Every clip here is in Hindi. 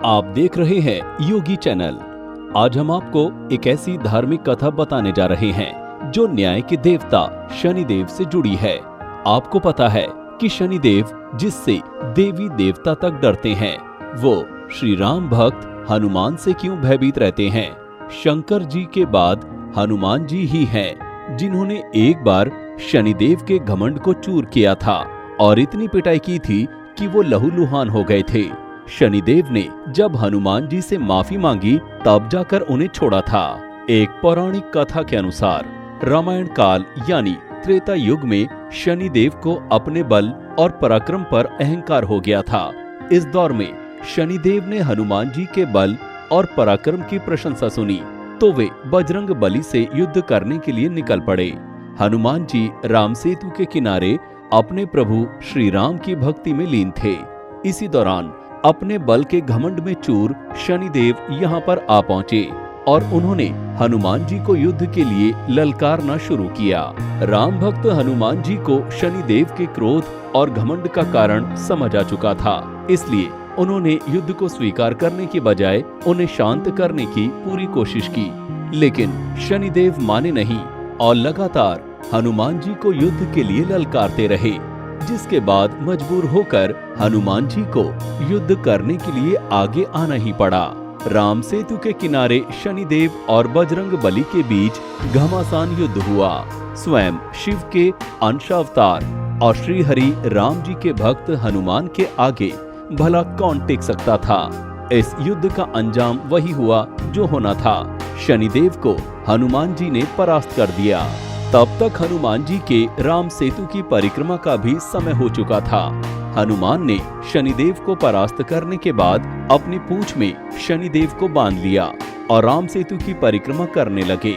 आप देख रहे हैं योगी चैनल। आज हम आपको एक ऐसी धार्मिक कथा बताने जा रहे हैं जो न्याय के देवता शनिदेव से जुड़ी है। आपको पता है कि शनिदेव जिससे देवी देवता तक डरते हैं, वो श्री राम भक्त हनुमान से क्यों भयभीत रहते हैं? शंकर जी के बाद हनुमान जी ही हैं जिन्होंने एक बार शनिदेव के घमंड को चूर किया था और इतनी पिटाई की थी कि वो लहूलुहान हो गए थे। शनिदेव ने जब हनुमान जी से माफी मांगी तब जाकर उन्हें छोड़ा था। एक पौराणिक कथा के अनुसार रामायण काल यानी त्रेता युग में शनिदेव को अपने बल और पराक्रम पर अहंकार हो गया था। इस दौर में शनिदेव ने हनुमान जी के बल और पराक्रम की प्रशंसा सुनी तो वे बजरंग बली से युद्ध करने के लिए निकल पड़े। हनुमान जी राम सेतु के किनारे अपने प्रभु श्री राम की भक्ति में लीन थे। इसी दौरान अपने बल के घमंड में चूर शनिदेव यहाँ पर आ पहुँचे और उन्होंने हनुमान जी को युद्ध के लिए ललकारना शुरू किया। राम भक्त हनुमान जी को शनिदेव के क्रोध और घमंड का कारण समझ आ चुका था, इसलिए उन्होंने युद्ध को स्वीकार करने की बजाय उन्हें शांत करने की पूरी कोशिश की, लेकिन शनिदेव माने नहीं और लगातार हनुमान जी को युद्ध के लिए ललकारते रहे, जिसके बाद मजबूर होकर हनुमान जी को युद्ध करने के लिए आगे आना ही पड़ा। राम सेतु के किनारे शनिदेव और बजरंग बली के बीच घमासान युद्ध हुआ। स्वयं शिव के अंशावतार और श्री हरि राम जी के भक्त हनुमान के आगे भला कौन टिक सकता था। इस युद्ध का अंजाम वही हुआ जो होना था। शनिदेव को हनुमान जी ने परास्त कर दिया। तब तक हनुमान जी के राम सेतु की परिक्रमा का भी समय हो चुका था। हनुमान ने शनिदेव को परास्त करने के बाद अपनी पूंछ में शनिदेव को बांध लिया और राम सेतु की परिक्रमा करने लगे।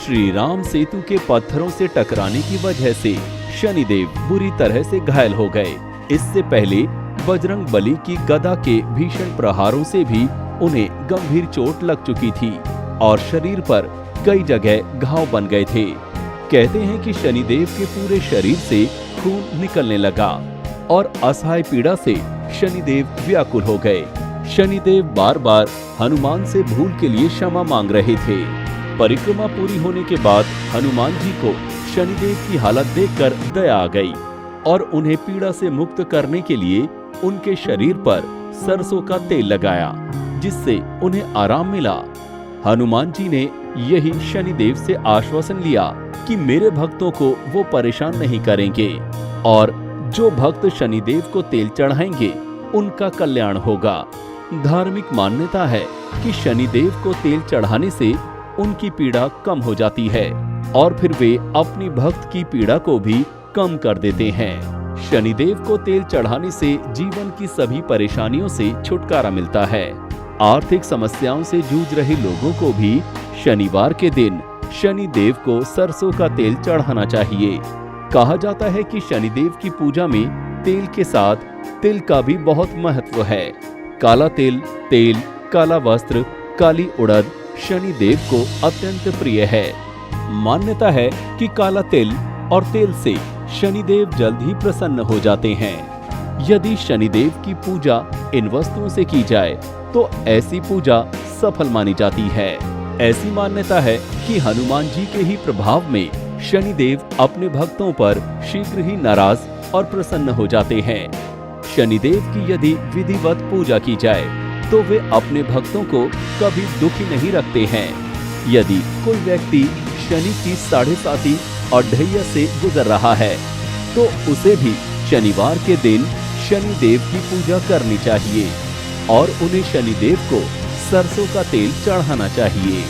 श्री राम सेतु के पत्थरों से टकराने की वजह से शनिदेव बुरी तरह से घायल हो गए। इससे पहले बजरंग बली की गदा के भीषण प्रहारों से भी उन्हें गंभीर चोट लग चुकी थी और शरीर पर कई जगह घाव बन गए थे। कहते हैं कि शनिदेव के पूरे शरीर से खून निकलने लगा और असहाय पीड़ा से शनिदेव व्याकुल हो गए। शनिदेव बार बार हनुमान से भूल के लिए क्षमा मांग रहे थे। परिक्रमा पूरी होने के बाद हनुमान जी को शनिदेव की हालत देखकर दया आ गई और उन्हें पीड़ा से मुक्त करने के लिए उनके शरीर पर सरसों का तेल लगाया, जिससे उन्हें आराम मिला। हनुमान जी ने यही शनिदेव से आश्वासन लिया कि मेरे भक्तों को वो परेशान नहीं करेंगे और जो भक्त शनिदेव को तेल चढ़ाएंगे उनका कल्याण होगा। धार्मिक मान्यता है कि शनिदेव को तेल चढ़ाने से उनकी पीड़ा कम हो जाती है और फिर वे अपनी भक्त की पीड़ा को भी कम कर देते हैं। शनिदेव को तेल चढ़ाने से जीवन की सभी परेशानियों से छुटकारा मिलता है। आर्थिक समस्याओं से जूझ रहे लोगों को भी शनिवार के दिन शनिदेव को सरसों का तेल चढ़ाना चाहिए। कहा जाता है कि शनिदेव की पूजा में तेल के साथ तिल का भी बहुत महत्व है। काला तिल, तेल, काला वस्त्र, काली उड़द शनिदेव को अत्यंत प्रिय है। मान्यता है कि काला तिल और तेल से शनिदेव जल्द ही प्रसन्न हो जाते हैं। यदि शनिदेव की पूजा इन वस्तुओं से की जाए तो ऐसी पूजा सफल मानी जाती है। ऐसी मान्यता है कि हनुमान जी के ही प्रभाव में शनिदेव अपने भक्तों पर शीघ्र ही नाराज और प्रसन्न हो जाते हैं। शनिदेव की यदि विधिवत पूजा की जाए तो वे अपने भक्तों को कभी दुखी नहीं रखते हैं। यदि कोई व्यक्ति शनि की 7.5 और ढैया से गुजर रहा है तो उसे भी शनिवार के दिन शनिदेव की पूजा करनी चाहिए और उन्हें शनिदेव को सरसों का तेल चढ़ाना चाहिए।